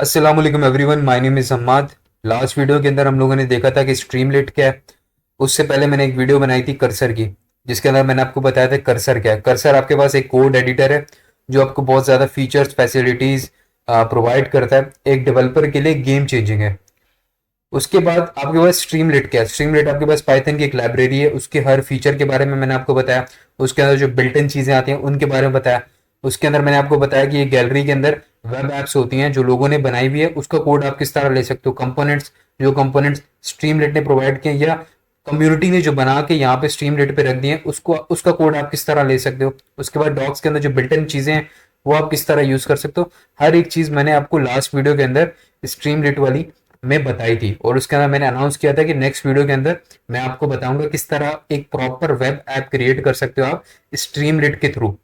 अस्सलाम वालेकुम everyone, my name is Hammad. Last video के अंदर हम लोगों ने देखा था कि स्ट्रीमलेट क्या है। उससे पहले मैंने एक वीडियो बनाई थी कर्सर की, जिसके अंदर मैंने आपको बताया था कर्सर क्या है। कर्सर आपके पास एक कोड एडिटर है जो आपको बहुत ज़्यादा फीचर्स फैसिलिटीज़ प्रोवाइड करता है। एक डेवलपर के लिए गेम चेंजिंग है। उसके बाद आपके पास स्ट्रीमलेट क्या है। स्ट्रीमलेट आपके पास पाइथन की एक लाइब्रेरी है, उसके हर फीचर के बारे में मैंने आपको बताया। उसके अंदर जो बिल्ट इन चीज़ें आती हैं उनके बारे में बताया। उसके अंदर मैंने आपको बताया कि ये गैलरी के अंदर वेब एप्स होती हैं जो लोगों ने बनाई हुई है, उसका कोड आप किस तरह ले सकते हो। कंपोनेंट्स, जो कंपोनेंट्स स्ट्रीमलेट ने प्रोवाइड किए या कम्युनिटी ने जो बना के यहाँ पे स्ट्रीमलेट पे रख दिए हैं, उसको उसका कोड आप किस तरह ले सकते हो। उसके बाद डॉक्स के अंदर जो बिल्ट इन चीज़ें हैं वो आप किस तरह यूज़ कर सकते हो। हर एक चीज़ मैंने आपको लास्ट वीडियो के अंदर स्ट्रीमलेट वाली में बताई थी, और उसके अंदर मैंने अनाउंस किया था कि नेक्स्ट वीडियो के अंदर मैं आपको बताऊंगा किस तरह एक प्रॉपर वेब ऐप क्रिएट कर सकते हो आप स्ट्रीमलेट के थ्रू।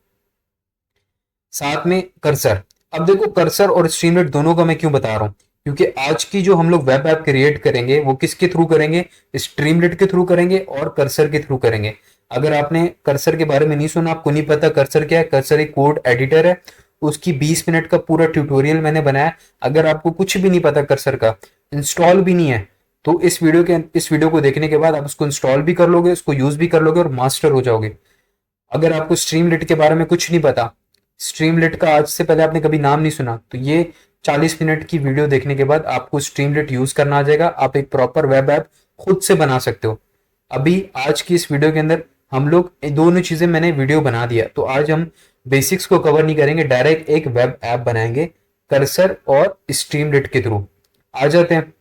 साथ में कर्सर। अब देखो, कर्सर और स्ट्रीमलेट दोनों का मैं क्यों बता रहा हूँ, क्योंकि आज की जो हम लोग वेब ऐप क्रिएट करेंगे वो किसके थ्रू करेंगे, स्ट्रीमलेट के थ्रू करेंगे और कर्सर के थ्रू करेंगे। अगर आपने कर्सर के बारे में नहीं सुना, आपको नहीं पता कर्सर क्या है, कर्सर एक कोड एडिटर है। उसकी 20 मिनट का पूरा ट्यूटोरियल मैंने बनाया। अगर आपको कुछ भी नहीं पता कर्सर का, इंस्टॉल भी नहीं है, तो इस वीडियो को देखने के बाद आप उसको इंस्टॉल भी कर लोगे, उसको यूज भी कर लोगे और मास्टर हो जाओगे। अगर आपको स्ट्रीमलेट के बारे में कुछ नहीं पता, स्ट्रीमलेट का आज से पहले आपने कभी नाम नहीं सुना, तो ये 40 मिनट की वीडियो देखने के बाद आपको स्ट्रीमलेट यूज करना आ जाएगा। आप एक प्रॉपर वेब ऐप खुद से बना सकते हो। अभी आज की इस वीडियो के अंदर हम लोग दोनों चीजें मैंने वीडियो बना दिया, तो आज हम बेसिक्स को कवर नहीं करेंगे, डायरेक्ट एक वेब ऐप बनाएंगे कर्सर और स्ट्रीमलेट के थ्रू। आ जाते हैं।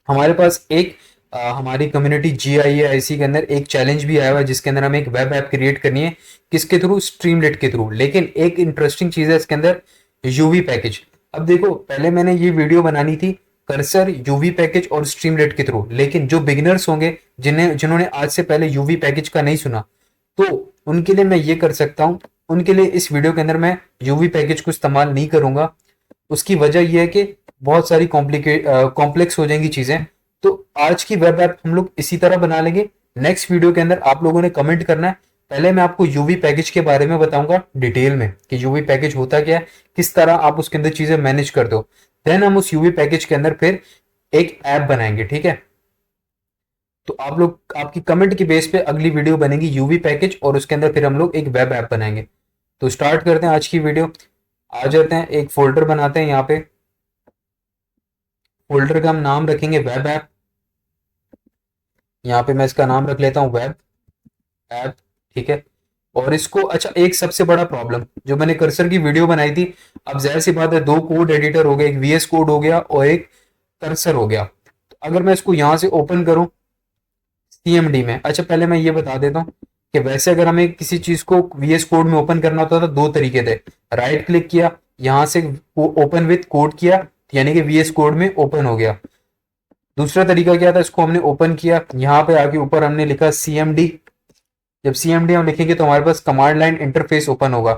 हमारे पास एक हमारी कम्युनिटी GIAIC के अंदर एक चैलेंज भी आया हुआ है, जिसके अंदर हमें एक वेब ऐप क्रिएट करनी है। किसके थ्रू? स्ट्रीमलेट के थ्रू। लेकिन एक इंटरेस्टिंग चीज है इसके अंदर, यूवी पैकेज। अब देखो, पहले मैंने ये वीडियो बनानी थी कर्सर, यूवी पैकेज और स्ट्रीमलेट के थ्रू, लेकिन जो बिगिनर्स होंगे, जिन्होंने आज से पहले यूवी पैकेज का नहीं सुना, तो उनके लिए मैं ये कर सकता हूँ। उनके लिए इस वीडियो के अंदर मैं यूवी पैकेज को इस्तेमाल नहीं करूंगा। उसकी वजह यह है कि बहुत सारी कॉम्प्लेक्स हो जाएंगी चीजें। तो आज की वेब ऐप हम लोग इसी तरह बना लेंगे। नेक्स्ट वीडियो के अंदर आप लोगों ने कमेंट करना है। पहले मैं आपको यूवी पैकेज के बारे में बताऊंगा डिटेल में कि यूवी पैकेज होता क्या है, किस तरह आप उसके अंदर चीजें मैनेज कर दो। देन हम उस यूवी पैकेज के अंदर फिर एक ऐप बनाएंगे, ठीक है। तो आप लोग, आपकी कमेंट की बेस पे अगली वीडियो बनेगी यूवी पैकेज, और उसके अंदर फिर हम लोग एक वेब ऐप बनाएंगे। तो स्टार्ट करते हैं आज की वीडियो। आ जाते हैं, एक फोल्डर बनाते हैं। यहाँ पे फोल्डर का हम नाम रखेंगे वेब ऐप। यहाँ पे मैं इसका नाम रख लेता हूँ वेब ऐप, ठीक है। और इसको, अच्छा, एक सबसे बड़ा प्रॉब्लम जो मैंने कर्सर की वीडियो बनाई थी, अब जाहिर सी बात है, दो कोड एडिटर हो गए, एक VS कोड हो गया और एक कर्सर हो गया। तो अगर मैं इसको यहां से ओपन करूं CMD में, अच्छा पहले मैं ये बता देता हूँ कि वैसे अगर हमें किसी चीज को VS कोड में ओपन करना होता था, दो तरीके थे। राइट क्लिक किया, यहां से ओपन विथ कोड किया, यानी कि VS कोड में ओपन हो गया। दूसरा तरीका क्या था, इसको हमने ओपन किया, यहाँ पे आके ऊपर हमने लिखा CMD। जब CMD हम लिखेंगे तो हमारे पास कमांड लाइन इंटरफेस ओपन होगा।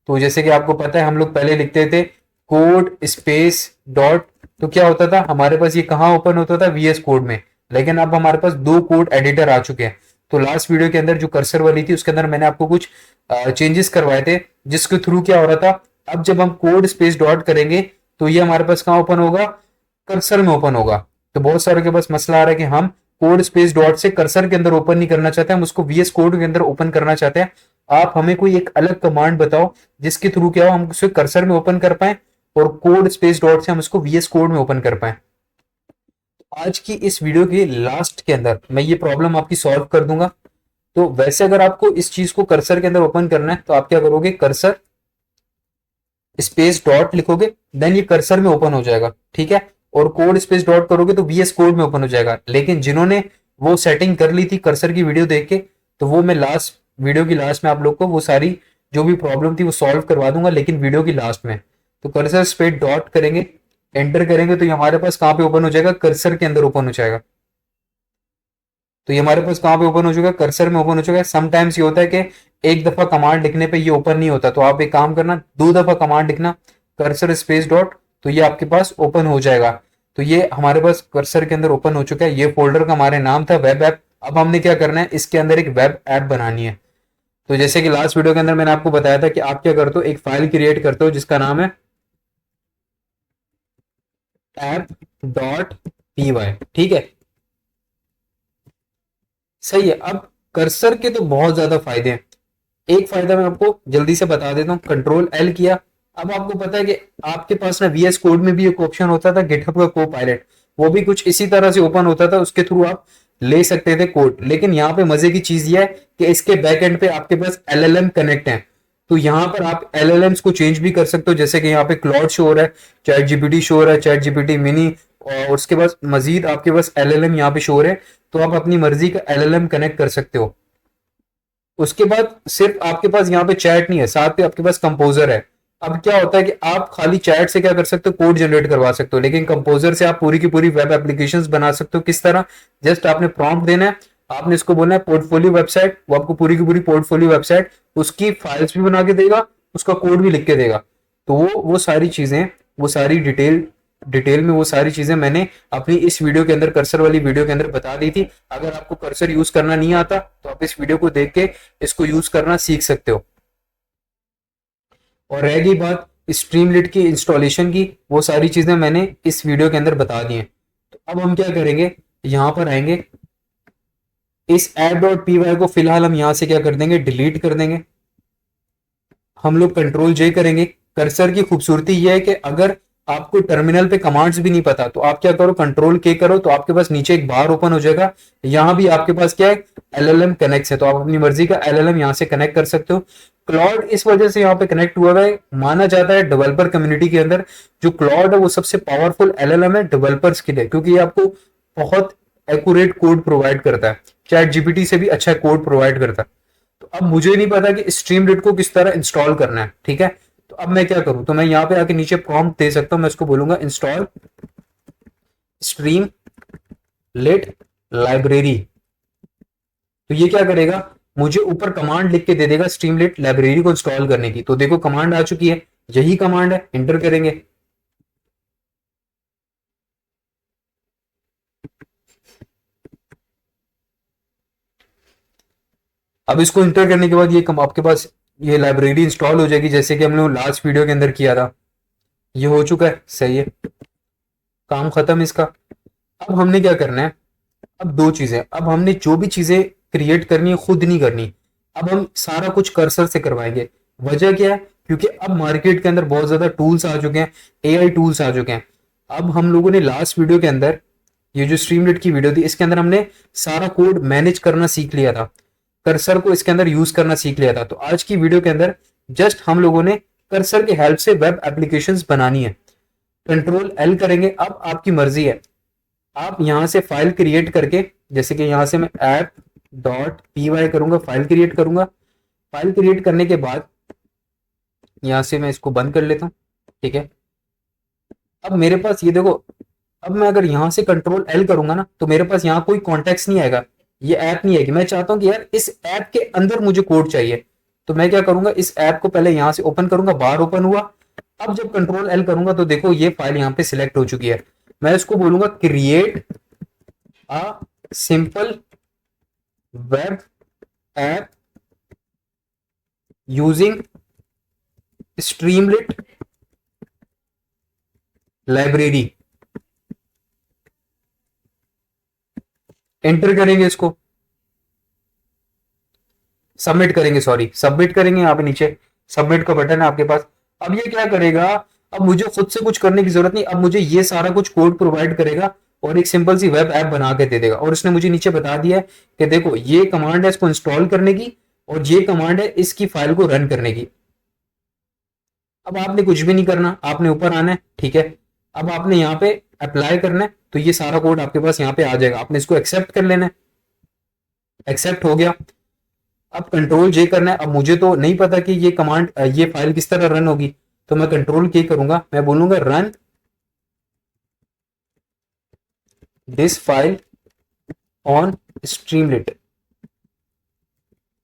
तो जैसे कि आपको पता है, हम लोग पहले लिखते थे कोड स्पेस डॉट, तो क्या होता था हमारे पास, ये कहाँ ओपन होता था? VS कोड में। लेकिन अब हमारे पास दो कोड एडिटर आ चुके हैं। तो लास्ट वीडियो के अंदर जो कर्सर वाली थी, उसके अंदर मैंने आपको कुछ चेंजेस करवाए थे, जिसके थ्रू क्या हो रहा था, अब जब हम कोड स्पेस डॉट करेंगे तो ये हमारे पास कहाँ ओपन होगा? कर्सर में ओपन होगा। तो बहुत सारे के पास मसला आ रहा है कि हम कोड स्पेस डॉट से कर्सर के अंदर ओपन नहीं करना चाहते, हम उसको VS कोड के अंदर ओपन करना चाहते हैं। आप हमें कोई एक अलग कमांड बताओ जिसके थ्रू क्या हो, हम उसे कर्सर में ओपन कर पाए और कोड स्पेस डॉट से हम उसको VS कोड में ओपन कर पाए। आज की इस वीडियो के लास्ट के अंदर मैं ये प्रॉब्लम आपकी सॉल्व कर दूंगा। तो वैसे अगर आपको इस चीज को कर्सर के अंदर ओपन करना है, तो आप क्या करोगे, कर्सर स्पेस डॉट लिखोगे, देन ये कर्सर में ओपन हो जाएगा, ठीक है। और कोड स्पेस डॉट करोगे तो VS कोड में ओपन हो जाएगा। लेकिन जिन्होंने वो सेटिंग कर ली थी कर्सर की वीडियो देख के, तो वो मैं लास्ट वीडियो की लास्ट में आप लोग को वो सारी जो भी प्रॉब्लम थी वो सॉल्व करवा दूंगा, लेकिन वीडियो की लास्ट में। तो कर्सर स्पेस डॉट करेंगे, एंटर करेंगे, तो ये हमारे पास कहाँ पे ओपन हो जाएगा? कर्सर के अंदर ओपन हो जाएगा। तो ये हमारे पास कहाँ पे ओपन हो चुका है? कर्सर में ओपन हो चुका है। समटाइम्स ये होता है कि एक दफा कमांड लिखने पे ये ओपन नहीं होता, तो आप एक काम करना, दो दफा कमांड लिखना कर्सर स्पेस डॉट, तो ये आपके पास ओपन हो जाएगा। तो ये हमारे पास कर्सर के अंदर ओपन हो चुका है। ये फोल्डर का हमारे नाम था वेब ऐप। अब हमने क्या करना है, इसके अंदर एक वेब ऐप बनानी है। तो जैसे कि लास्ट वीडियो के अंदर मैंने आपको बताया था कि आप क्या करते हो, एक फाइल क्रिएट करते हो जिसका नाम है ऐप डॉट पी वाई, ठीक है, सही है। अब कर्सर के तो बहुत ज्यादा फायदे हैं। एक फायदा मैं आपको जल्दी से बता देता हूँ, कंट्रोल एल किया। अब आपको पता है कि आपके पास ना वीएस कोड में भी एक ऑप्शन होता था गिटहब का को पायलट, वो भी कुछ इसी तरह से ओपन होता था, उसके थ्रू आप ले सकते थे कोड। लेकिन यहाँ पे मजे की चीज ये है कि इसके बैक एंड पे आपके पास एलएलएम कनेक्ट है, तो यहाँ पर आप एलएलएम्स को चेंज भी कर सकते हो। जैसे कि यहाँ पे क्लॉड शो हो रहा है, चैट जीपीटी शो हो रहा है, चैट जीपीटी मिनी, और उसके बाद मजीद आपके पास एलएलएम यहाँ पे शो हो रहे हैं, तो आप अपनी मर्जी का एलएलएम कनेक्ट कर सकते हो। उसके बाद सिर्फ आपके पास यहाँ पे चैट नहीं है, साथ में आपके पास कंपोजर है। अब क्या होता है कि आप खाली चैट से क्या कर सकते हो, कोड जनरेट करवा सकते हो, लेकिन कंपोजर से आप पूरी की पूरी वेब एप्लीकेशंस बना सकते हो। किस तरह, जस्ट आपने प्रॉम्प्ट देना है, आपने इसको बोलना है पोर्टफोलियो वेबसाइट, वो आपको पूरी की पूरी पोर्टफोलियो वेबसाइट, उसकी फाइल्स भी बना के देगा, उसका कोड भी लिख के देगा। तो वो सारी चीजें, वो सारी डिटेल में वो सारी चीजें मैंने अपनी इस वीडियो के अंदर, कर्सर वाली वीडियो के अंदर बता दी थी। अगर आपको कर्सर यूज करना नहीं आता तो आप इस वीडियो को देख के इसको यूज करना सीख सकते हो। और रह गई बात स्ट्रीमलिट की इंस्टॉलेशन की, वो सारी चीजें मैंने इस वीडियो के अंदर बता दी हैं। तो अब हम क्या करेंगे, यहां पर आएंगे, इस ऐप डॉट पी वाई को फिलहाल हम यहां से क्या कर देंगे, डिलीट कर देंगे। हम लोग कंट्रोल जे करेंगे। कर्सर की खूबसूरती यह है कि अगर आपको टर्मिनल पे कमांड्स भी नहीं पता तो आप क्या करो, कंट्रोल के करो, तो आपके पास नीचे एक बार ओपन हो जाएगा। यहां भी आपके पास क्या है, एलएलएम कनेक्ट है, तो आप अपनी मर्जी का एलएलएम यहां से कनेक्ट कर सकते हो। क्लॉड इस वजह से यहाँ पे कनेक्ट हुआ है, माना जाता है डेवलपर कम्युनिटी के अंदर जो क्लॉड है वो सबसे पावरफुल एलएलएम है डेवलपर्स के लिए, क्योंकि ये आपको बहुत एक्यूरेट कोड प्रोवाइड करता है, चैट जीपीटी से भी अच्छा कोड प्रोवाइड करता है। तो अब मुझे नहीं पता कि स्ट्रीमलिट को किस तरह इंस्टॉल करना है, ठीक है। तो अब मैं क्या करूं, तो मैं यहां पे आके नीचे प्रॉम्प्ट दे सकता हूं, मैं इसको बोलूंगा इंस्टॉल स्ट्रीम लिट लाइब्रेरी। तो ये क्या करेगा, मुझे ऊपर कमांड लिख के दे देगा स्ट्रीमलिट लाइब्रेरी को इंस्टॉल करने की। तो देखो कमांड आ चुकी है, यही कमांड है, इंटर करेंगे। अब इसको इंटर करने के बाद ये आपके पास ये लाइब्रेरी इंस्टॉल हो जाएगी, जैसे कि हम लोग लास्ट वीडियो के अंदर किया था। ये हो चुका है, सही है, काम खत्म इसका। अब हमने क्या करना है, अब दो चीजें, अब हमने जो भी चीजें क्रिएट करनी है खुद नहीं करनी, अब हम सारा कुछ कर्सर से करवाएंगे। वजह क्या है, क्योंकि अब मार्केट के अंदर बहुत ज्यादा टूल्स आ चुके हैं, एआई टूल्स आ चुके हैं। अब हम लोगों ने लास्ट वीडियो के अंदर, ये जो स्ट्रीमलिट की वीडियो थी इसके अंदर हमने सारा कोड मैनेज करना सीख लिया था, कर्सर को इसके अंदर यूज करना सीख लिया था। तो आज की वीडियो के अंदर जस्ट हम लोगों ने कर्सर के हेल्प से वेब एप्लीकेशंस बनानी है। कंट्रोल एल करेंगे। अब आपकी मर्जी है, आप यहां से फाइल क्रिएट करके, जैसे कि यहां से मैं ऐप डॉट पी वाई करूंगा, फाइल क्रिएट करूंगा। फाइल क्रिएट करने के बाद यहां से मैं इसको बंद कर लेता हूं, ठीक है। अब मेरे पास ये देखो, अब मैं अगर यहां से कंट्रोल एल करूंगा ना तो मेरे पास यहाँ कोई कॉन्टेक्स्ट नहीं आएगा, ये ऐप नहीं आएगी। मैं चाहता हूं कि यार इस ऐप के अंदर मुझे कोड चाहिए, तो मैं क्या करूंगा, इस ऐप को पहले यहां से ओपन करूंगा, बाहर ओपन हुआ। अब जब कंट्रोल एल करूंगा तो देखो ये फाइल यहाँ पे सिलेक्ट हो चुकी है। मैं इसको बोलूंगा create a simple web app using Streamlit library. Enter करेंगे, इसको सबमिट करेंगे, सॉरी सबमिट करेंगे। यहाँ पे नीचे सबमिट का बटन है आपके पास। अब ये क्या करेगा, अब मुझे खुद से कुछ करने की जरूरत नहीं, अब मुझे ये सारा कुछ कोड प्रोवाइड करेगा और एक सिंपल सी वेब ऐप बना के दे देगा। और उसने मुझे नीचे बता दिया है कि देखो ये कमांड है इसको इंस्टॉल करने की, और ये कमांड है इसकी फाइल को रन करने की। अब आपने कुछ भी नहीं करना, आपने ऊपर आना है, ठीक है। अब आपने यहाँ पे अप्लाई करना है, तो ये सारा कोड आपके पास यहाँ पे आ जाएगा, आपने इसको एक्सेप्ट कर लेना है। एक्सेप्ट हो गया। अब कंट्रोल जे करना है। अब मुझे तो नहीं पता कि ये कमांड, ये फाइल किस तरह रन होगी, तो मैं कंट्रोल के करूंगा, मैं बोलूंगा रन दिस फाइल ऑन स्ट्रीमलिट,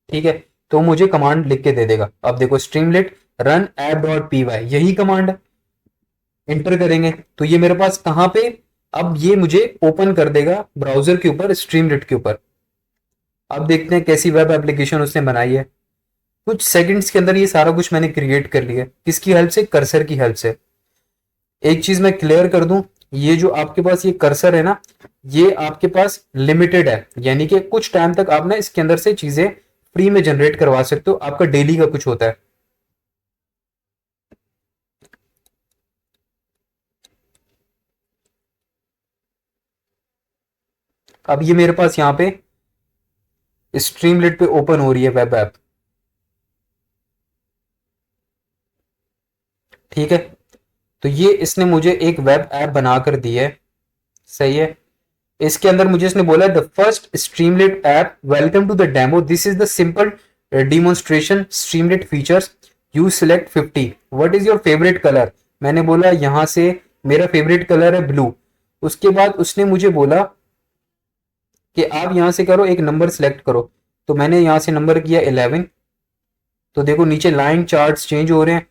ठीक है। तो मुझे कमांड लिख के दे देगा। अब देखो Streamlit run app dot P Y, यही कमांड है। इंटर करेंगे तो ये मेरे पास कहां पे, अब ये मुझे ओपन कर देगा ब्राउजर के ऊपर, स्ट्रीमलिट के ऊपर। अब देखते हैं कैसी वेब एप्लीकेशन उसने बनाई है। कुछ सेकंड्स के अंदर ये सारा कुछ मैंने क्रिएट कर लिया, किसकी हेल्प से, कर्सर की हेल्प से। एक चीज मैं क्लियर कर दूं, ये जो आपके पास ये कर्सर है ना, ये आपके पास लिमिटेड है, यानी कि कुछ टाइम तक आप ना इसके अंदर से चीजें फ्री में जनरेट करवा सकते हो, आपका डेली का कुछ होता है। अब ये मेरे पास यहाँ पे स्ट्रीमलेट पे ओपन हो रही है वेब ऐप, ठीक है। तो ये इसने मुझे एक वेब ऐप बनाकर दी है, सही है। इसके अंदर मुझे इसने बोला the first Streamlit app, welcome to the demo, this is the simple demonstration Streamlit features, you select 50, what is your favourite colour. मैंने बोला यहां से मेरा फेवरेट कलर है ब्लू। उसके बाद उसने मुझे बोला कि आप यहां से करो, एक नंबर सिलेक्ट करो। तो मैंने यहां से नंबर किया 11। तो देखो नीचे लाइन चार्ट्स चेंज हो रहे हैं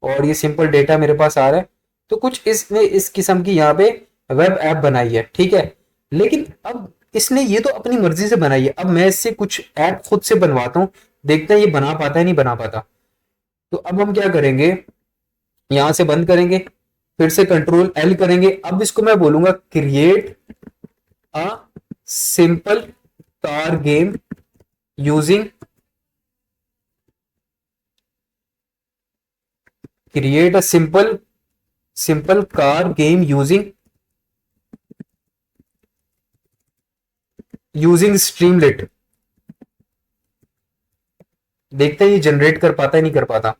और ये सिंपल डेटा मेरे पास आ रहा है। तो कुछ इसने इस किस्म की यहाँ पे वेब ऐप बनाई है, ठीक है। लेकिन अब इसने ये तो अपनी मर्जी से बनाई है, अब मैं इससे कुछ ऐप खुद से बनवाता हूँ, देखते हैं ये बना पाता है नहीं बना पाता। तो अब हम क्या करेंगे, यहां से बंद करेंगे, फिर से कंट्रोल एल करेंगे। अब इसको मैं बोलूंगा create a simple car game using, create a simple simple car game using using Streamlit. देखते हैं ये जनरेट कर पाता है नहीं कर पाता।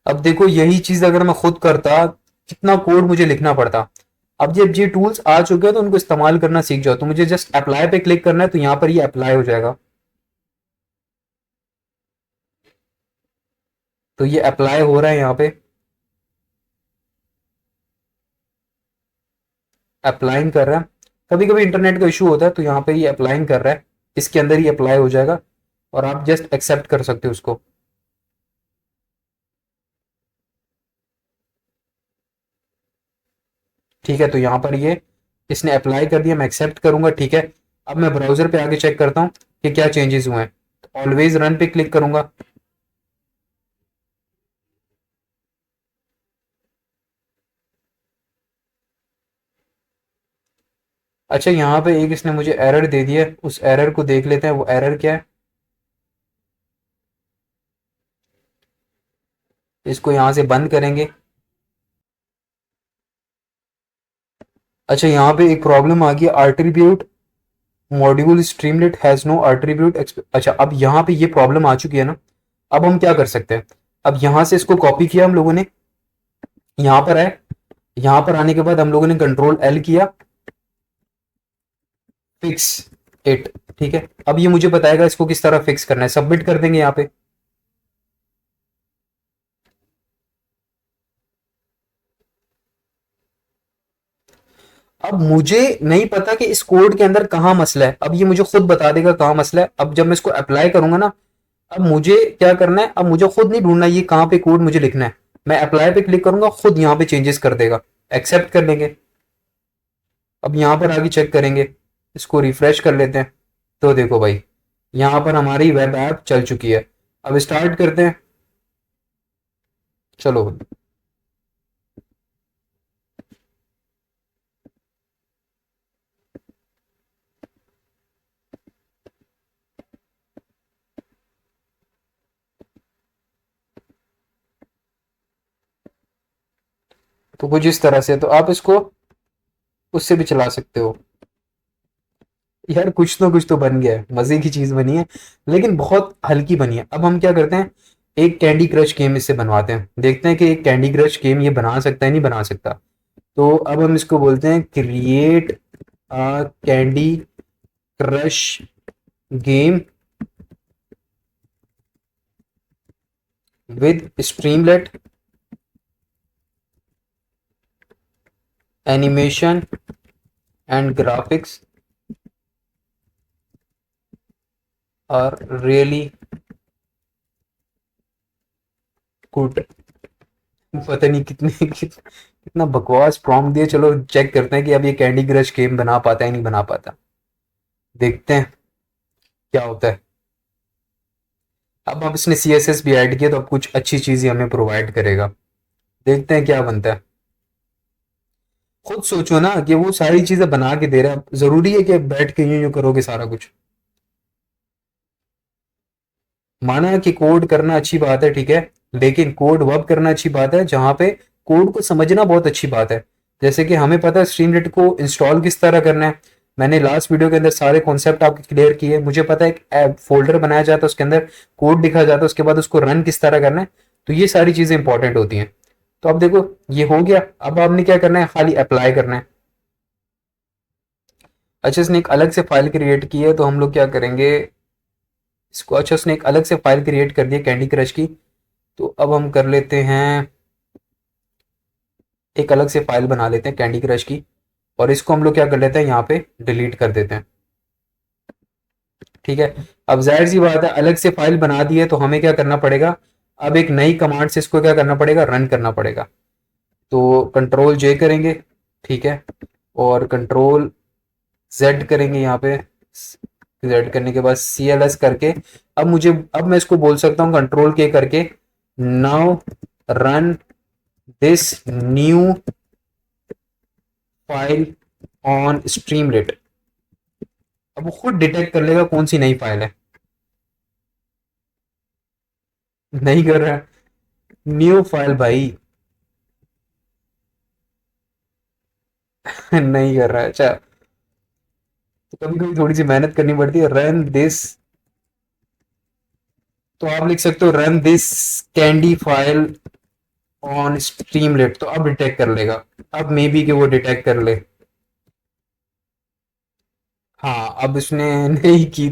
अब देखो यही चीज अगर मैं खुद करता, कितना कोड मुझे लिखना पड़ता। अब जब ये टूल्स आ चुके हैं तो उनको इस्तेमाल करना सीख जाओ। तो मुझे जस्ट अप्लाई पे क्लिक करना है, तो यहां पर ये अप्लाई हो जाएगा। तो ये अप्लाई हो रहा है यहाँ पे, अप्लाइंग कर रहा है। कभी कभी इंटरनेट का इशू होता है, तो यहाँ पे ये अप्लाइंग कर रहा है, इसके अंदर ही अप्लाई हो जाएगा और आप जस्ट एक्सेप्ट कर सकते हो उसको। ठीक है, तो यहाँ पर ये इसने अप्लाई कर दिया, मैं एक्सेप्ट करूंगा, ठीक है। अब मैं ब्राउजर पे आगे चेक करता हूँ कि क्या चेंजेस हुए हैं। तो ऑलवेज रन पे क्लिक करूंगा। अच्छा, यहाँ पे एक इसने मुझे एरर दे दिया है, उस एरर को देख लेते हैं, वो एरर क्या है। इसको यहाँ से बंद करेंगे। अच्छा, यहाँ पे एक प्रॉब्लम आ गया, आर्ट्रीब्यूट मॉड्यूल स्ट्रीमलेट हैज नो आर्ट्रीब्यूट। अच्छा, अब यहाँ पे ये प्रॉब्लम आ चुकी है ना। अब हम क्या कर सकते हैं, अब यहाँ से इसको कॉपी किया हम लोगों ने, यहाँ पर आए, यहाँ पर आने के बाद हम लोगों ने कंट्रोल एल किया, फिक्स इट, ठीक है। अब ये मुझे बताएगा इसको किस तरह फिक्स करना है, सबमिट कर देंगे यहाँ पे। अब मुझे नहीं पता कि इस कोड के अंदर कहाँ मसला है, अब ये मुझे खुद बता देगा कहाँ मसला है। अब जब मैं इसको अप्लाई करूंगा ना, अब मुझे क्या करना है, अब मुझे खुद नहीं ढूंढना ये कहाँ पे कोड मुझे लिखना है। मैं अप्लाई पे क्लिक करूंगा, खुद यहाँ पे चेंजेस कर देगा, एक्सेप्ट कर लेंगे। अब यहाँ पर आगे चेक करेंगे, इसको रिफ्रेश कर लेते हैं। तो देखो भाई, यहाँ पर हमारी वेब ऐप चल चुकी है। अब स्टार्ट करते हैं, चलो। तो कुछ इस तरह से, तो आप इसको उससे भी चला सकते हो। यार कुछ तो बन गया है, मजे की चीज बनी है, लेकिन बहुत हल्की बनी है। अब हम क्या करते हैं, एक कैंडी क्रश गेम इससे बनवाते हैं, देखते हैं कि एक कैंडी क्रश गेम ये बना सकता है नहीं बना सकता। तो अब हम इसको बोलते हैं create a Candy Crush game with Streamlit animation and graphics are really good. पता नहीं कितना बकवास प्रॉम्प्ट दिया। चलो चेक करते हैं कि अब ये कैंडी क्रश गेम बना पाता है नहीं बना पाता। देखते हैं क्या होता है। अब इसने CSS भी ऐड किया तो अब कुछ अच्छी चीजें हमें प्रोवाइड करेगा। देखते हैं क्या बनता है। खुद सोचो ना कि वो सारी चीजें बना के दे रहा है, जरूरी है कि बैठ के यूं यूं करोगे सारा कुछ। माना कि कोड करना अच्छी बात है, ठीक है, लेकिन कोड वब करना अच्छी बात है जहां पे कोड को समझना बहुत अच्छी बात है। जैसे कि हमें पता है स्ट्रीमलीट को इंस्टॉल किस तरह करना है। मैंने लास्ट वीडियो के अंदर सारे कॉन्सेप्ट आपके क्लियर किए। मुझे पता है एक ऐप फोल्डर बनाया जाता है, उसके अंदर कोड लिखा जाता है, उसके बाद उसको रन किस तरह करना है। तो ये सारी चीजें इंपॉर्टेंट होती हैं। तो अब देखो ये हो गया। अब आपने क्या करना है, खाली अप्लाई करना है। अच्छा इसने एक अलग से फाइल क्रिएट की है तो हम लोग क्या करेंगे इसको। अच्छा उसने एक अलग से फाइल क्रिएट कर दी है कैंडी क्रश की। तो अब हम कर लेते हैं, एक अलग से फाइल बना लेते हैं कैंडी क्रश की। और इसको हम लोग क्या कर लेते हैं, यहाँ पे डिलीट कर देते हैं। ठीक है। अब जाहिर सी बात है अलग से फाइल बना दी है तो हमें क्या करना पड़ेगा, अब एक नई कमांड से इसको क्या करना पड़ेगा, रन करना पड़ेगा। तो कंट्रोल जे करेंगे, ठीक है, और कंट्रोल जेड करेंगे यहाँ पे। जेड करने के बाद CLS करके अब मैं इसको बोल सकता हूँ कंट्रोल के करके, now run this new file on Streamlit. अब वो खुद डिटेक्ट कर लेगा कौन सी नई फाइल है। नहीं कर रहा है न्यू फाइल भाई। नहीं कर रहा है। अच्छा तो कभी कभी थोड़ी सी मेहनत करनी पड़ती है। रन दिस, तो आप लिख सकते हो run this candy file on Streamlit, तो अब डिटेक्ट कर लेगा। अब मे बी कि वो डिटेक्ट कर ले। हाँ अब उसने नहीं की।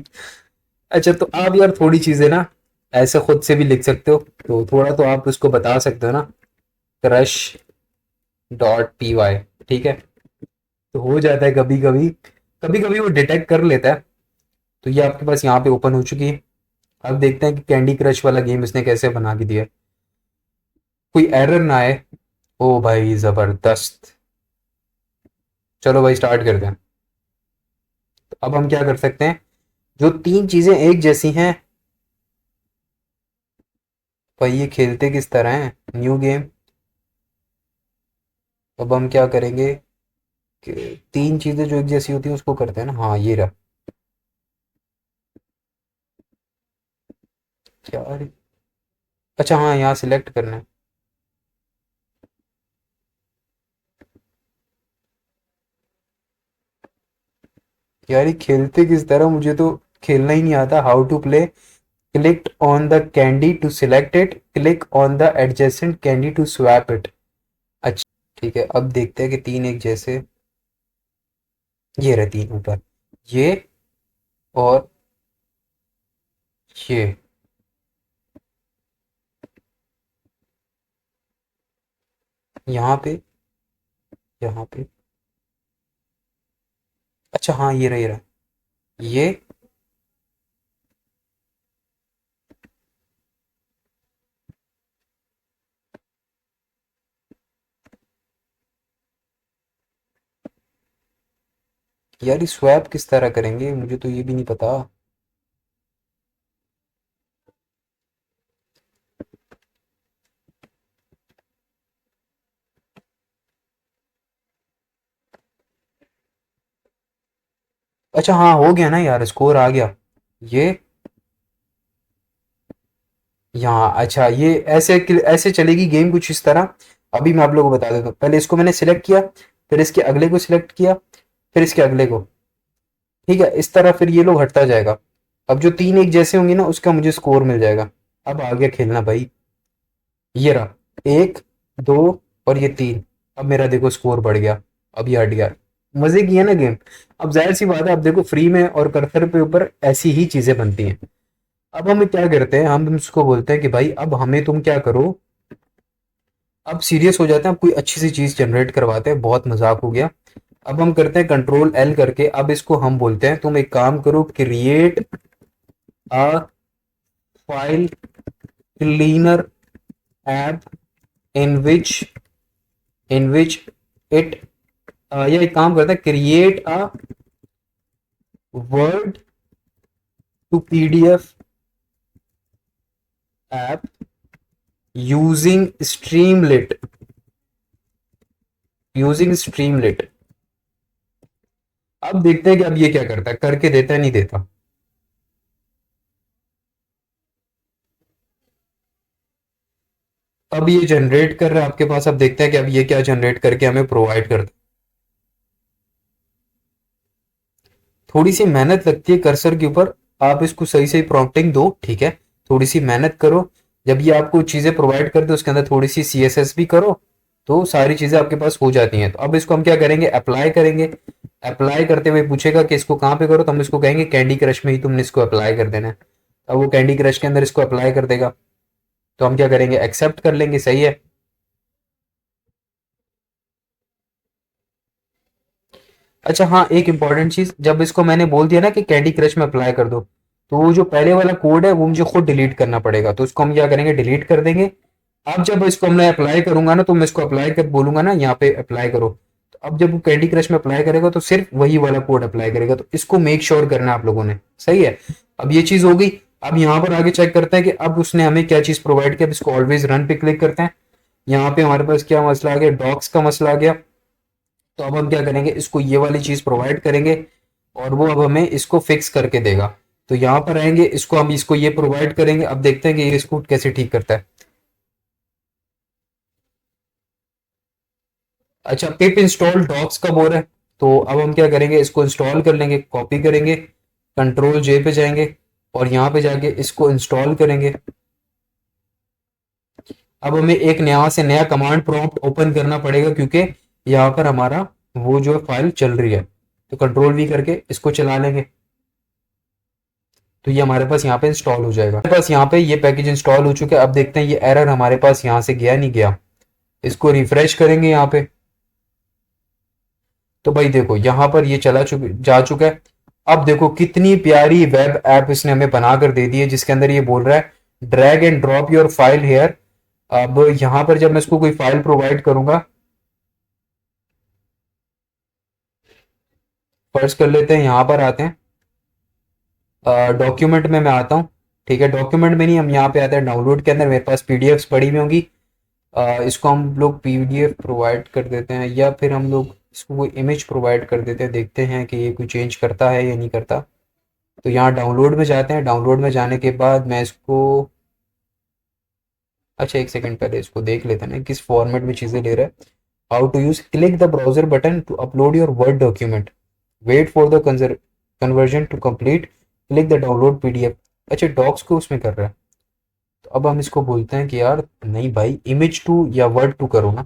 अच्छा तो आप यार थोड़ी चीजें ना ऐसे खुद से भी लिख सकते हो, तो थोड़ा तो आप उसको बता सकते हो ना। क्रश .py, ठीक है। तो हो जाता है कभी कभी, कभी कभी वो डिटेक्ट कर लेता है। तो ये आपके पास यहाँ पे ओपन हो चुकी है। अब देखते हैं कि कैंडी क्रश वाला गेम इसने कैसे बना के दिया। कोई एरर ना आए। ओ भाई जबरदस्त। चलो भाई स्टार्ट करते हैं। तो अब हम क्या कर सकते हैं, जो तीन चीजें एक जैसी हैं, भाई ये खेलते किस तरह हैं, न्यू गेम। अब हम क्या करेंगे कि तीन चीजें जो एक जैसी होती हैं उसको करते हैं ना। हाँ ये रहा। यार अच्छा हाँ यहाँ सिलेक्ट करना है। यार ये खेलते किस तरह, मुझे तो खेलना ही नहीं आता। How to play, click on the candy to select it, click on the adjacent candy to swap it. अच्छा ठीक है अब देखते हैं कि तीन एक जैसे, ये रहे तीन ऊपर, ये और ये। यहाँ पे, यहाँ पे। अच्छा हाँ ये रहा ये। यार ये स्वैप किस तरह करेंगे, मुझे तो ये भी नहीं पता। अच्छा हाँ हो गया ना यार, स्कोर आ गया। ये यहाँ, अच्छा ये ऐसे ऐसे चलेगी गेम कुछ इस तरह। अभी मैं आप लोगों को बता देता हूँ। पहले इसको मैंने सिलेक्ट किया, फिर इसके अगले को सिलेक्ट किया, फिर इसके अगले को। ठीक है इस तरह फिर ये लोग हटता जाएगा। अब जो तीन एक जैसे होंगे ना उसका मुझे स्कोर मिल जाएगा। अब आ गया खेलना भाई। ये रहा एक, दो और ये तीन। अब मेरा देखो स्कोर बढ़ गया। अब ये हट गया। मजे की है ना गेम। अब जाहिर सी बात है, अब देखो फ्री में और कर्सर पे ऊपर ऐसी ही चीजें बनती हैं। अब हम क्या करते हैं, हम उसको बोलते हैं कि भाई अब हमें तुम क्या करो। अब सीरियस हो जाते हैं, अब कोई अच्छी सी चीज जनरेट करवाते हैं, बहुत मजाक हो गया। अब हम करते हैं कंट्रोल L करके। अब इसको हम बोलते हैं तुम एक काम करो, create a file cleaner app in which it ये एक काम करता है, create a word to PDF app using Streamlit, अब देखते हैं कि अब ये क्या करता है, करके देता है नहीं देता। अब ये जनरेट कर रहा है आपके पास, अब देखते हैं कि अब ये क्या जनरेट करके हमें प्रोवाइड करता है। थोड़ी सी मेहनत लगती है कर्सर के ऊपर, आप इसको सही सही प्रॉम्प्टिंग दो, ठीक है, थोड़ी सी मेहनत करो। जब ये आपको चीजें प्रोवाइड कर दो उसके अंदर थोड़ी सी CSS भी करो तो सारी चीजें आपके पास हो जाती हैं। तो अब इसको हम क्या करेंगे, अप्लाई करेंगे। अप्लाई करते हुए पूछेगा कि इसको कहाँ पे करो, तो हम इसको कहेंगे कैंडी क्रश में ही तुमने इसको अप्लाई कर देना है। अब वो कैंडी क्रश के अंदर इसको अप्लाई कर देगा, तो हम क्या करेंगे, एक्सेप्ट कर लेंगे, सही है। अच्छा हाँ, एक इंपॉर्टेंट चीज, जब इसको मैंने बोल दिया ना कि कैंडी क्रश में अप्लाई कर दो, तो वो जो पहले वाला कोड है वो मुझे खुद डिलीट करना पड़ेगा, तो उसको हम क्या करेंगे, डिलीट कर देंगे। अब जब इसको मैं अप्लाई करूंगा ना, तो मैं इसको अप्लाई कर बोलूंगा ना, यहाँ पे अप्लाई करो, तो अब जब वो कैंडी क्रश में अप्लाई करेगा तो सिर्फ वही वाला कोड अप्लाई करेगा। तो इसको मेक श्योर करना है आप लोगों ने, सही है। अब ये चीज हो गई। अब यहाँ पर आगे चेक करते हैं कि अब उसने हमें क्या चीज प्रोवाइड किया। अब इसको ऑलवेज रन पे क्लिक करते हैं। यहाँ पे हमारे पास क्या मसला आ गया, डॉक्स का मसला आ गया। तो अब हम क्या करेंगे, इसको ये वाली चीज प्रोवाइड करेंगे और वो अब हमें इसको फिक्स करके देगा। तो यहाँ पर आएंगे, इसको हम इसको ये प्रोवाइड करेंगे। अब देखते हैं कि ये इसको कैसे ठीक करता है। अच्छा, पिप इंस्टॉल डॉक्स का बोल रहा है, तो अब हम क्या करेंगे, इसको इंस्टॉल कर लेंगे, कॉपी करेंगे, कंट्रोल जे पे जाएंगे और यहाँ पे जाके इसको इंस्टॉल करेंगे। अब हमें एक नया से नया कमांड प्रॉम्प्ट ओपन करना पड़ेगा क्योंकि यहाँ पर हमारा वो जो फाइल चल रही है। तो कंट्रोल वी करके इसको चला लेंगे, तो ये हमारे पास यहाँ पे इंस्टॉल हो जाएगा। हमारे पास यहाँ पे ये पैकेज इंस्टॉल हो चुका है। अब देखते हैं ये एरर हमारे पास यहाँ से गया नहीं गया। इसको रिफ्रेश करेंगे यहाँ पे, तो भाई देखो यहाँ पर ये जा चुका है। अब देखो कितनी प्यारी वेब ऐप इसने हमें बनाकर दे दी है, जिसके अंदर ये बोल रहा है drag and drop your file hair. अब यहाँ पर जब मैं इसको कोई फाइल प्रोवाइड करूंगा, फर्ज कर लेते हैं यहाँ पर आते हैं, डॉक्यूमेंट में मैं आता हूँ, ठीक है। डॉक्यूमेंट में नहीं, हम यहाँ पे आते हैं डाउनलोड के अंदर, मेरे पास पीडीएफ्स पड़ी हुई होंगी। इसको हम लोग पीडीएफ प्रोवाइड कर देते हैं या फिर हम लोग इसको कोई इमेज प्रोवाइड कर देते हैं, देखते हैं कि ये कोई चेंज करता है या नहीं करता। तो यहाँ डाउनलोड में जाते हैं, डाउनलोड में जाने के बाद मैं इसको, अच्छा एक सेकंड पहले इसको देख लेते हैं ना किस फॉर्मेट में चीज़ें ले रहा है। How to use, click the browser button to upload your word document, wait for the conversion to complete, click the download PDF. अच्छा, डॉक्स को उसमें कर रहा है। तो अब हम इसको बोलते हैं कि यार नहीं भाई, इमेज टू या वर्ड टू करो ना।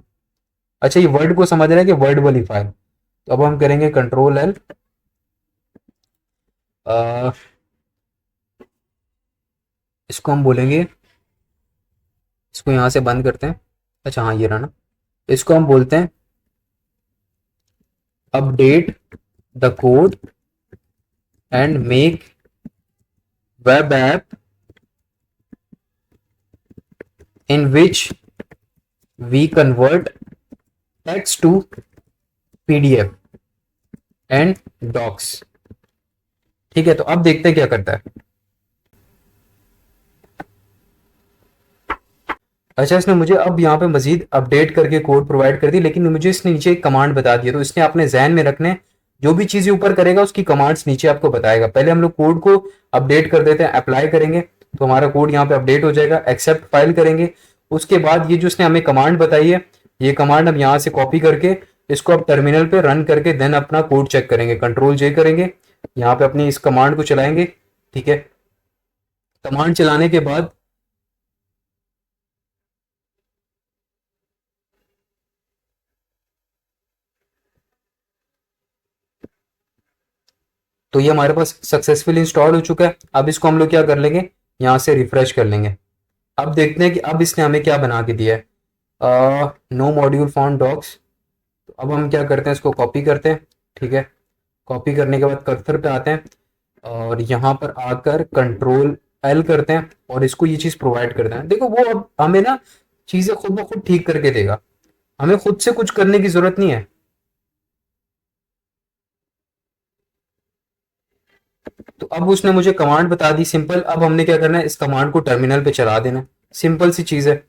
अच्छा, ये वर्ड को समझ रहा है कि वर्ड वाली फाइल। तो अब हम करेंगे कंट्रोल एल, इसको हम बोलेंगे, इसको यहाँ से बंद करते हैं। अच्छा हाँ, ये रहा ना। इसको हम बोलते हैं update the code and make web app in which we convert text to PDF and docs. ठीक है, तो अब देखते हैं क्या करता है। अच्छा, इसने मुझे अब यहाँ पे मजीद अपडेट करके कोड प्रोवाइड कर दी, लेकिन मुझे इसने नीचे एक कमांड बता दिया। तो इसने अपने जहन में रखने, जो भी चीजें ऊपर करेगा उसकी कमांड्स नीचे आपको बताएगा। पहले हम लोग कोड को अपडेट कर देते हैं, अप्लाई करेंगे तो हमारा कोड यहाँ पे अपडेट हो जाएगा। एक्सेप्ट फाइल करेंगे, उसके बाद ये जो उसने हमें कमांड बताई है, ये कमांड हम यहाँ से कॉपी करके इसको अब टर्मिनल पे रन करके देन अपना कोड चेक करेंगे। कंट्रोल जे करेंगे, यहाँ पे अपनी इस कमांड को चलाएंगे, ठीक है। कमांड चलाने के बाद तो ये हमारे पास सक्सेसफुली इंस्टॉल हो चुका है। अब इसको हम लोग क्या कर लेंगे, यहाँ से रिफ्रेश कर लेंगे। अब देखते हैं कि अब इसने हमें क्या बना के दिया है, नो मॉड्यूल फाउंड डॉक्स। तो अब हम क्या करते हैं, इसको कॉपी करते हैं, ठीक है। कॉपी करने के बाद कर्सर पे आते हैं और यहाँ पर आकर कंट्रोल एल करते हैं और इसको ये चीज़ प्रोवाइड करते हैं। देखो वो अब हमें ना चीजें खुद ब खुद ठीक करके देगा, हमें खुद से कुछ करने की जरूरत नहीं है। तो अब उसने मुझे कमांड बता दी सिंपल, अब हमने क्या करना है, इस कमांड को टर्मिनल पे चला देना है। सिंपल सी चीज है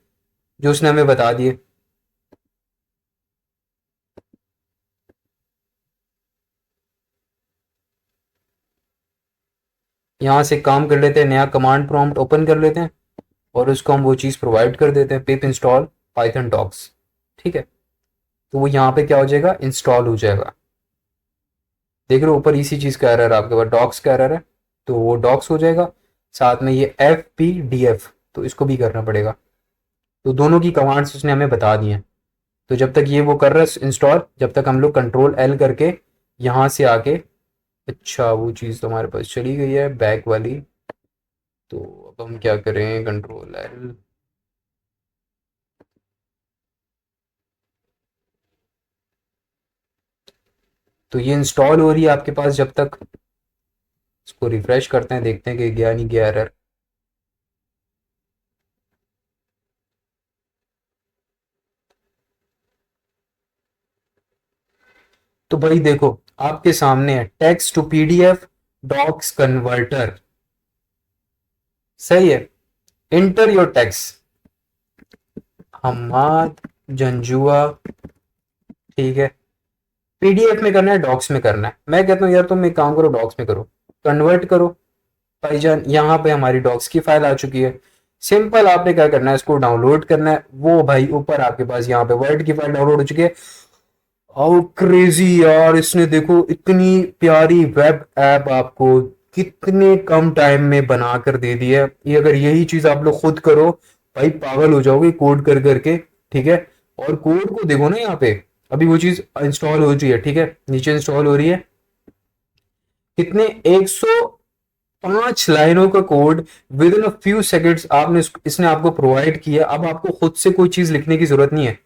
जो उसने हमें बता दी है। यहां से काम कर लेते हैं, नया कमांड प्रॉम्प्ट ओपन कर लेते हैं और उसको हम वो चीज प्रोवाइड कर देते हैं, पिप इंस्टॉल पाइथन डॉक्स। ठीक है, तो वो यहाँ पे क्या हो जाएगा, इंस्टॉल हो जाएगा। देख रहे हो ऊपर इसी चीज का एरर आपके पास डॉक्स का एरर है, तो वो डॉक्स हो जाएगा। साथ में ये एफ पी डी एफ, तो इसको भी करना पड़ेगा। तो दोनों की कमांड्स उसने हमें बता दी हैं। तो जब तक ये वो कर रहा है इंस्टॉल, जब तक हम लोग कंट्रोल एल करके यहाँ से आके, अच्छा वो चीज़ तो हमारे पास चली गई है बैक वाली। तो अब हम क्या करें, कंट्रोल एल, तो ये इंस्टॉल हो रही है आपके पास। जब तक इसको रिफ्रेश करते हैं, देखते हैं कि गया नहीं गया एरर। तो भाई देखो आपके सामने है text to PDF docs converter. सही है, enter your text, Hamad Janjua, ठीक है। पीडीएफ में करना है, डॉक्स में करना है। मैं कहता हूँ यार तुम एक काम करो, डॉक्स में करो, कन्वर्ट करो। भाईजान यहाँ पे हमारी डॉक्स की फाइल आ चुकी है। सिंपल आपने क्या करना है, इसको डाउनलोड करना है। वो भाई ऊपर आपके पास यहाँ पे वर्ड की फाइल डाउनलोड हो चुकी है। हाउ क्रेजी यार, इसने देखो इतनी प्यारी वेब ऐप आपको कितने कम टाइम में बना कर दे दी है। ये अगर यही चीज आप लोग खुद करो, भाई पागल हो जाओगे कोड कर करके। ठीक है, और कोड को देखो ना यहाँ पे, अभी वो चीज इंस्टॉल हो रही है। ठीक है, नीचे इंस्टॉल हो रही है। कितने 105 लाइनों का code with in a few seconds आपने इसने आपको प्रोवाइड किया। अब आपको खुद से कोई चीज लिखने की जरूरत नहीं है।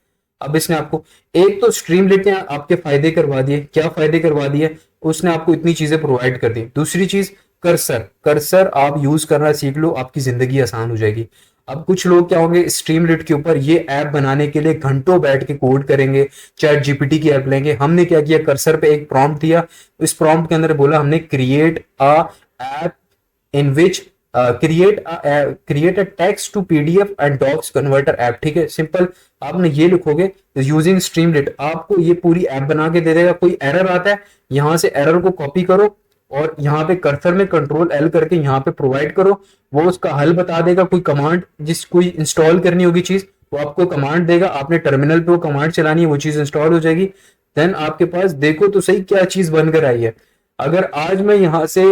अब इसने आपको एक तो स्ट्रीमलेट ने आपके फायदे करवा दिए। क्या फायदे करवा दिए, उसने आपको इतनी चीजें प्रोवाइड कर दी। दूसरी चीज कर्सर, कर्सर आप यूज करना सीख लो, आपकी जिंदगी आसान हो जाएगी। अब कुछ लोग क्या होंगे, स्ट्रीमलेट के ऊपर ये ऐप बनाने के लिए घंटों बैठ के कोड करेंगे, चैट जीपीटी की हेल्प लेंगे। हमने क्या किया, कर्सर पे एक प्रॉम्प्ट दिया, इस प्रॉम्प्ट के अंदर बोला हमने create a app in which create a text to PDF and docs converter app. ठीक है, सिंपल आपने ये लिखोगे यूजिंग स्ट्रीमलेट, आपको ये पूरी ऐप बना के दे देगा। कोई एरर आता है, यहां से एरर को कॉपी करो और यहाँ पे कर्सर में कंट्रोल एल करके यहाँ पे प्रोवाइड करो, वो उसका हल बता देगा। कोई कमांड जिस कोई इंस्टॉल करनी होगी चीज, वो आपको कमांड देगा, आपने टर्मिनल पे वो कमांड चलानी है, वो चीज इंस्टॉल हो जाएगी। देन आपके पास देखो तो सही क्या चीज बनकर आई है। अगर आज मैं यहाँ से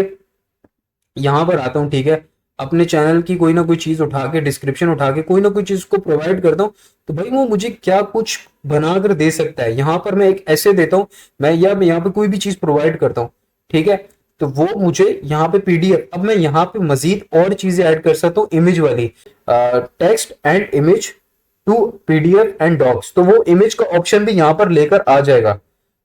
यहाँ पर आता हूँ, ठीक है, अपने चैनल की कोई ना कोई चीज उठा के, डिस्क्रिप्शन उठा के कोई ना कोई चीज को प्रोवाइड करता हूँ, तो भाई वो मुझे क्या कुछ बनाकर दे सकता है। यहाँ पर मैं एक ऐसे देता हूँ, मैं यहाँ पे कोई भी चीज प्रोवाइड करता हूँ, ठीक है, तो वो मुझे यहाँ पे पीडीएफ, अब मैं यहाँ पे मजीद और चीजें ऐड कर सकता हूँ, इमेज वाली, text and image to PDF and docs, तो वो इमेज का ऑप्शन भी यहाँ पर लेकर आ जाएगा।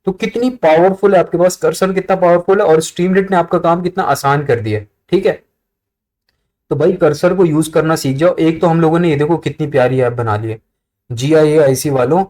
तो कितनी पावरफुल है आपके पास कर्सर, कितना पावरफुल है, और स्ट्रीमलेट ने आपका काम कितना आसान कर दिया है। ठीक है, तो भाई कर्सर को यूज करना सीख जाओ। एक तो हम लोगों ने ये देखो कितनी प्यारी ऐप बना ली है, GIAIC वालों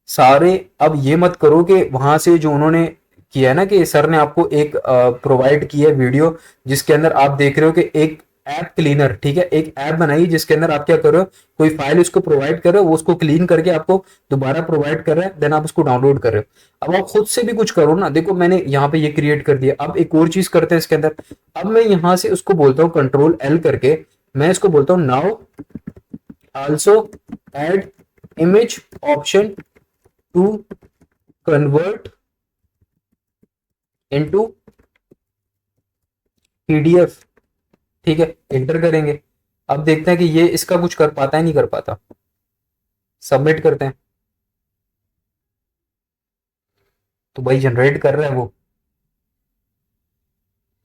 सारे। अब ये मत करो कि वहां से जो उन्होंने किया है ना, कि सर ने आपको एक प्रोवाइड की है वीडियो जिसके अंदर आप देख रहे हो कि एक ऐप क्लीनर, ठीक है, एक ऐप बनाई जिसके अंदर आप क्या कर रहे हो, कोई फाइल उसको प्रोवाइड कर रहे हो, वो उसको क्लीन करके आपको दोबारा प्रोवाइड कर रहा है, देन आप उसको डाउनलोड कर रहे हो। अब आप खुद से भी कुछ करो ना। देखो मैंने यहाँ पे ये क्रिएट कर दिया, अब एक और चीज करते हैं इसके अंदर। अब मैं यहाँ से उसको बोलता हूँ कंट्रोल एल करके, मैं इसको बोलता हूँ now also add image option to convert into PDF. ठीक है, एंटर करेंगे। अब देखते हैं कि ये इसका कुछ कर पाता है नहीं कर पाता। सबमिट करते हैं, तो भाई जनरेट कर रहा है वो।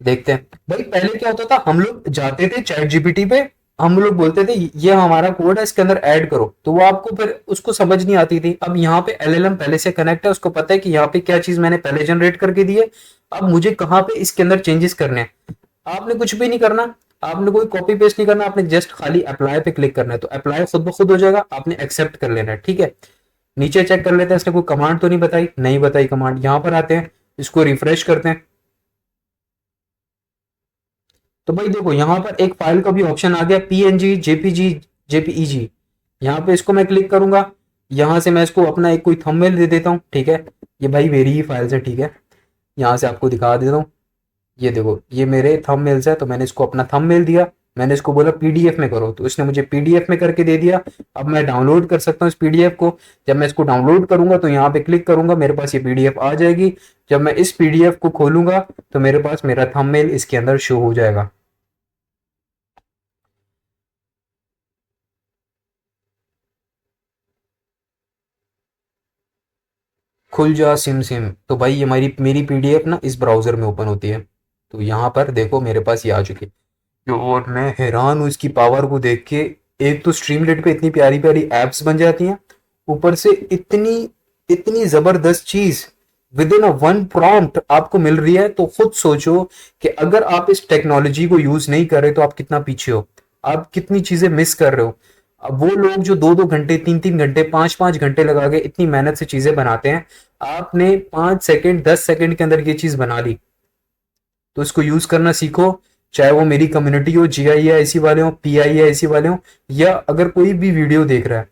देखते हैं भाई, पहले क्या होता था, हम लोग जाते थे चैट जीपीटी पे, हम लोग बोलते थे ये हमारा कोड है, इसके अंदर ऐड करो, तो वो आपको फिर उसको समझ नहीं आती थी। अब यहाँ पे LLM पहले से कनेक्ट है, उसको पता है कि यहाँ पे क्या चीज मैंने पहले जनरेट करके दी है, अब मुझे कहाँ पे इसके अंदर चेंजेस करने हैं। आपने कुछ भी नहीं करना, आपने कोई कॉपी पेस्ट नहीं करना, आपने जस्ट खाली अप्लाई पे क्लिक करना है, तो अप्लाई खुद ब खुद हो जाएगा, आपने एक्सेप्ट कर लेना है। ठीक है, नीचे चेक कर लेते हैं इसने कोई कमांड तो नहीं बताई, नहीं बताई कमांड। यहां पर आते हैं, इसको रिफ्रेश करते हैं, तो भाई देखो यहाँ पर एक फाइल का भी ऑप्शन आ गया, पीएनजी, जेपीजी, जेपीईजी। यहाँ पे इसको मैं क्लिक करूंगा, यहाँ से मैं इसको अपना एक कोई थंबनेल दे देता हूँ। ठीक है, ये भाई मेरी ही फाइल्स है। ठीक है, यहाँ से आपको दिखा देता हूँ, ये देखो ये मेरे थंबनेल्स है, तो मैंने इसको अपना थंबनेल दिया, मैंने इसको बोला पीडीएफ में करो, तो इसने मुझे पीडीएफ में करके दे दिया। अब मैं डाउनलोड कर सकता हूँ इस पीडीएफ को। जब मैं इसको डाउनलोड करूंगा तो यहाँ पे क्लिक करूंगा, मेरे पास ये पीडीएफ आ जाएगी। जब मैं इस पीडीएफ को खोलूंगा तो मेरे पास मेरा थंबनेल इसके अंदर शो हो जाएगा। खुल जा सिम सिम, तो भाई ये मेरी पीडीएफ ना इस ब्राउजर में ओपन होती है। तो यहाँ पर देखो मेरे पास ये आ चुकी है, और मैं हैरान हूँ इसकी पावर को देख के। एक तो स्ट्रीमलेट पे इतनी प्यारी प्यारी एप्स बन जाती हैं, ऊपर से इतनी इतनी जबरदस्त चीज with in a one prompt आपको मिल रही है। तो खुद सोचो कि अगर आप इस टेक्नोलॉजी को यूज नहीं कर रहे तो आप कितना पीछे हो, आप कितनी चीजें मिस कर रहे हो। अब वो लोग जो 2-2 घंटे, 3-3 घंटे, 5-5 घंटे लगा के इतनी मेहनत से चीजें बनाते हैं, आपने 5 सेकंड, 10 सेकंड के अंदर ये चीज बना ली। तो इसको यूज करना सीखो, चाहे वो मेरी कम्युनिटी हो, GIIC वाले हो, PIIC वाले हो, या अगर कोई भी वीडियो देख रहा है।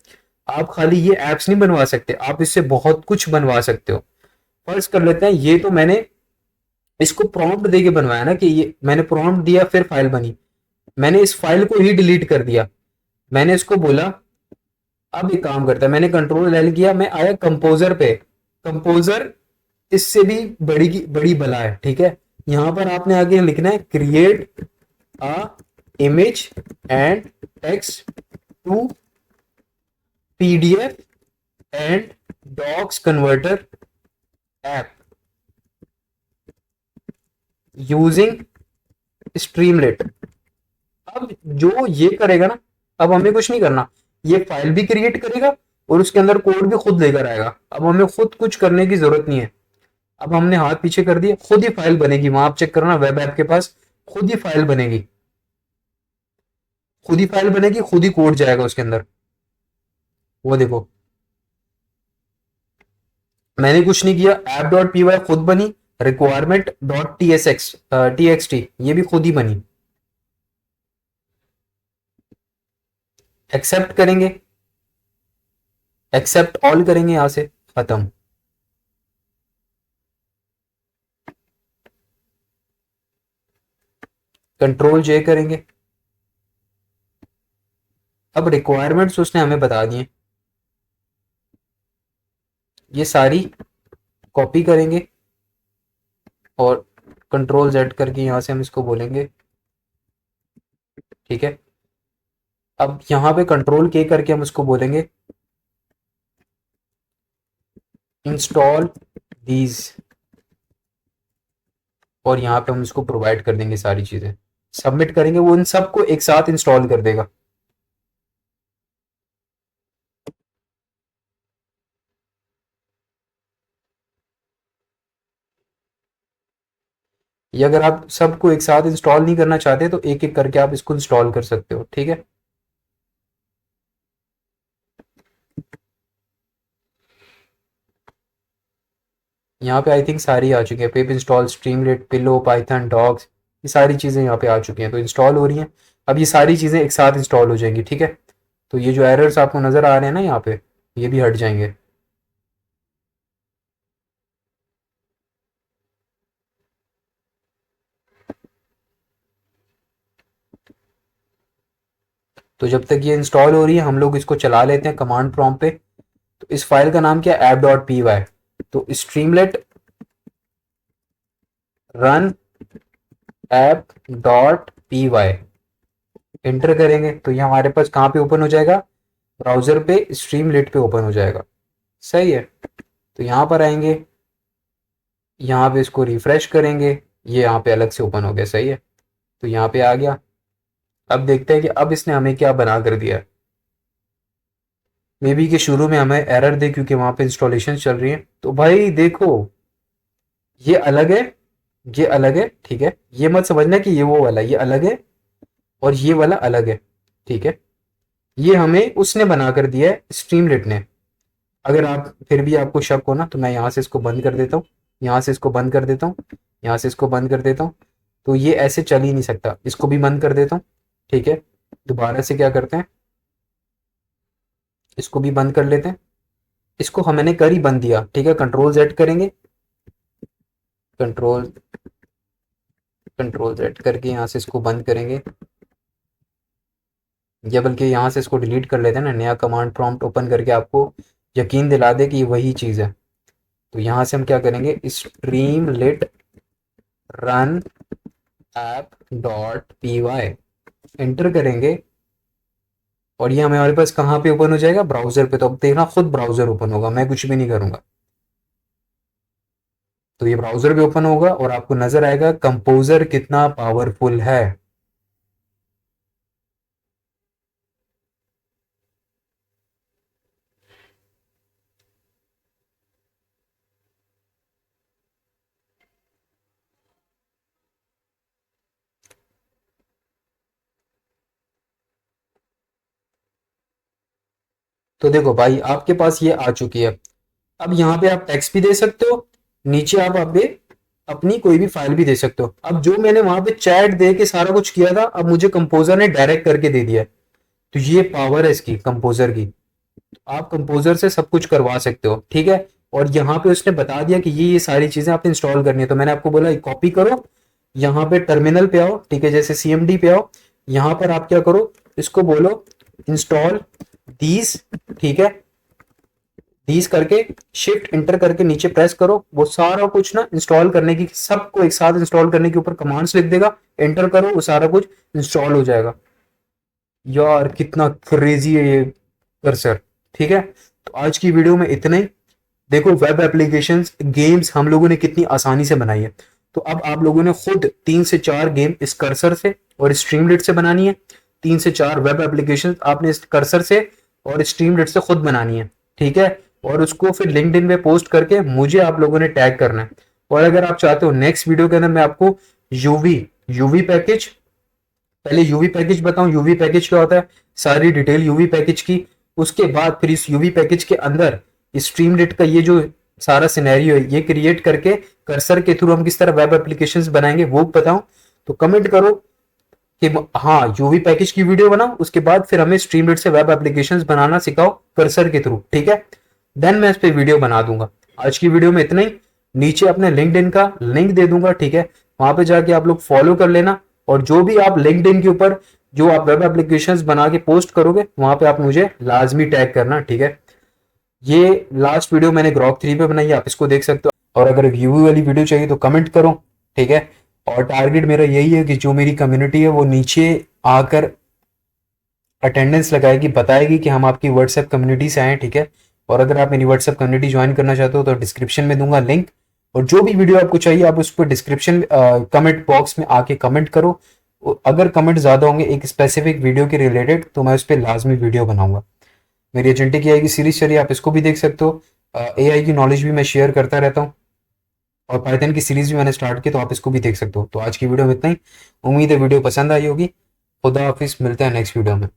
आप खाली ये एप्स नहीं बनवा सकते, आप इससे बहुत कुछ बनवा सकते हो। फर्ज कर लेते हैं ये तो मैंने इसको प्रॉम्प्ट देके बनवाया ना, कि ये मैंने प्रॉम्प्ट दिया फिर फाइल बनी। मैंने इस फाइल को ही डिलीट कर दिया। मैंने इसको बोला अब एक काम करता है, मैंने Ctrl L किया, मैं आया कंपोजर पे। कंपोजर इससे भी बड़ी की बड़ी बला है। ठीक है, यहां पर आपने आगे लिखना है create a image and text to PDF and docs converter app using Streamlit. अब जो ये करेगा ना, अब हमें कुछ नहीं करना, ये फाइल भी क्रिएट करेगा और उसके अंदर कोड भी खुद लेकर आएगा। अब हमें खुद कुछ करने की जरूरत नहीं है। अब हमने हाथ पीछे कर दिया, खुद ही फाइल बनेगी। वहां आप चेक करना, वेब ऐप के पास खुद ही फाइल बनेगी, खुद ही फाइल बनेगी, खुद ही कोड जाएगा उसके अंदर। वो देखो मैंने कुछ नहीं किया, app.py खुद बनी, requirement.txt ये भी खुद ही बनी। एक्सेप्ट करेंगे, एक्सेप्ट ऑल करेंगे, यहां से खत्म। Ctrl J करेंगे। अब रिक्वायरमेंट्स उसने हमें बता दिए, ये सारी कॉपी करेंगे और Ctrl Z करके यहां से हम इसको बोलेंगे। ठीक है, अब यहां पे Ctrl K करके हम उसको बोलेंगे इंस्टॉल दीज, और यहाँ पे हम इसको प्रोवाइड कर देंगे सारी चीजें। सबमिट करेंगे, वो इन सबको एक साथ इंस्टॉल कर देगा। ये अगर आप सबको एक साथ इंस्टॉल नहीं करना चाहते तो एक एक करके आप इसको इंस्टॉल कर सकते हो। ठीक है, यहाँ पे आई थिंक सारी आ चुकी है, पिप install, Streamlit, pillow, Python, dogs, ये सारी चीज़ें यहाँ पे आ चुकी हैं, तो इंस्टॉल हो रही हैं। अब ये सारी चीज़ें एक साथ इंस्टॉल हो जाएंगी। ठीक है, तो ये जो एरर्स आपको नज़र आ रहे हैं ना यहाँ पे, ये भी हट जाएंगे। तो जब तक ये इंस्टॉल हो रही है हम लोग इसको चला लेते हैं कमांड प्रॉम्प्ट पे। तो इस फाइल का नाम क्या है, app.py। तो स्ट्रीमलेट रन app.py एंटर करेंगे तो ये हमारे पास कहाँ पे ओपन हो जाएगा, ब्राउजर पे, स्ट्रीमलेट पे ओपन हो जाएगा। सही है, तो यहाँ पर आएंगे, यहाँ पे इसको रिफ्रेश करेंगे, ये यहाँ पे अलग से ओपन हो गया। सही है, तो यहाँ पे आ गया। अब देखते हैं कि अब इसने हमें क्या बना कर दिया। मे बी के शुरू में हमें एरर दे क्योंकि वहां पे इंस्टॉलेशन चल रही है। तो भाई देखो ये अलग है, ये अलग है। ठीक है, ये मत समझना कि ये वो वाला, ये अलग है, और ये वाला अलग है, ठीक है। ये हमें उसने बना कर दिया है, स्ट्रीमलेट ने। अगर आप फिर भी आपको शक हो ना, तो मैं यहाँ से इसको बंद कर देता हूँ, यहाँ से इसको बंद कर देता हूँ, यहाँ से इसको बंद कर देता हूँ। तो ये ऐसे चल ही नहीं सकता, इसको भी बंद कर देता हूँ, ठीक है। दोबारा से क्या करते हैं, इसको भी बंद कर लेते हैं। इसको हमने कर ही बंद दिया, ठीक है। कंट्रोल जेड करेंगे, कंट्रोल कंट्रोल जेड करके यहाँ से इसको बंद करेंगे, या बल्कि यहाँ से इसको डिलीट कर लेते हैं ना, नया कमांड प्रॉम्प्ट ओपन करके आपको यकीन दिला दे कि ये वही चीज़ है। तो यहाँ से हम क्या करेंगे, Streamlit run app dot P Y enter करेंगे, और ये हमारे पास कहाँ पे ओपन हो जाएगा, ब्राउजर पे। तो अब देखना खुद ब्राउजर ओपन होगा, मैं कुछ भी नहीं करूँगा। तो ये ब्राउजर भी ओपन होगा और आपको नजर आएगा कंपोजर कितना पावरफुल है। तो देखो भाई, आपके पास ये आ चुकी है। अब यहाँ पे आप टेक्स्ट भी दे सकते हो, नीचे आप अभी अपनी कोई भी फाइल भी दे सकते हो। अब जो मैंने वहां पे चैट दे के सारा कुछ किया था, अब मुझे कंपोजर ने डायरेक्ट करके दे दिया है। तो ये पावर है इसकी, कंपोजर की। आप कंपोजर से सब कुछ करवा सकते हो, ठीक है। और यहाँ पे उसने बता दिया कि ये सारी चीजें आप इंस्टॉल करनी है। तो मैंने आपको बोला कॉपी करो, यहाँ पे टर्मिनल पे आओ, ठीक है, जैसे सीएमडी पे आओ। यहाँ पर आप क्या करो, इसको बोलो इंस्टॉल दीज, ठीक है। दीज करके शिफ्ट इंटर करके नीचे प्रेस करो, वो सारा कुछ ना इंस्टॉल करने की, सबको एक साथ इंस्टॉल करने के ऊपर कमांड्स लिख देगा। एंटर करो, वो सारा कुछ इंस्टॉल हो जाएगा। यार कितना क्रेजी है ये कर्सर, ठीक है। तो आज की वीडियो में इतना ही। देखो, वेब एप्लीकेशंस, गेम्स हम लोगों ने कितनी आसानी से बनाई है। तो अब आप लोगों ने खुद 3 से 4 गेम इस कर्सर से और स्ट्रीमलेट से बनानी है। 3 से 4 वेब एप्लीकेशन आपने इस कर्सर से और स्ट्रीमलेट से खुद बनानी है, ठीक है। और उसको फिर लिंक्डइन पे पोस्ट करके मुझे आप लोगों ने टैग करना है। और अगर आप चाहते हो नेक्स्ट वीडियो के अंदर मैं आपको यूवी यूवी पैकेज, पहले यूवी पैकेज बताऊं, यूवी पैकेज क्या होता है, सारी डिटेल यूवी पैकेज की। उसके बाद फिर इस यूवी पैकेज के अंदर स्ट्रीमलेट का ये जो सारा सिनेरियो है, ये क्रिएट करके कर्सर के थ्रू हम किस तरह वेब एप्लीकेशंस बनाएंगे वो बताऊं। तो कमेंट करो कि हाँ, यूवी पैकेज की वीडियो बनाओ, उसके बाद फिर हमें स्ट्रीमलेट से वेब एप्लीकेशंस बनाना सिखाओ कर्सर के थ्रू, ठीक है। देन मैं इस पे वीडियो बना दूंगा। आज की वीडियो में इतना ही। नीचे अपने लिंक्डइन का लिंक दे दूंगा, ठीक है। वहां पे जाके आप लोग फॉलो कर लेना, और जो भी आप लिंक्डइन के ऊपर जो आप वेब एप्लीकेशंस बना के पोस्ट करोगे, वहां पे आप मुझे लाजमी टैग करना, ठीक है। ये लास्ट वीडियो मैंने ग्रॉक 3 पे बनाई है, आप इसको देख सकते हो। और अगर व्यू वाली वीडियो चाहिए तो कमेंट करो, ठीक है। और टारगेट मेरा यही है कि जो मेरी कम्युनिटी है वो नीचे आकर अटेंडेंस लगाएगी, बताएगी कि हम आपकी व्हाट्सएप कम्युनिटी से आए हैं, ठीक है। और अगर आप मेरी व्हाट्सएप कम्युनिटी ज्वाइन करना चाहते हो तो डिस्क्रिप्शन में दूंगा लिंक। और जो भी वीडियो आपको चाहिए आप उस पर डिस्क्रिप्शन कमेंट बॉक्स में आके कमेंट करो। अगर कमेंट ज़्यादा होंगे एक स्पेसिफिक वीडियो के रिलेटेड, तो मैं उस पर लाजमी वीडियो बनाऊंगा। मेरी एजेंटिक एआई की सीरीज चलिए, आप इसको भी देख सकते हो। एआई की नॉलेज भी मैं शेयर करता रहता हूँ, और पाइथन की सीरीज भी मैंने स्टार्ट की, तो आप इसको भी देख सकते हो। तो आज की वीडियो में इतना ही। उम्मीद है वीडियो पसंद आई होगी। खुदा हाफिज, मिलते हैं नेक्स्ट वीडियो में।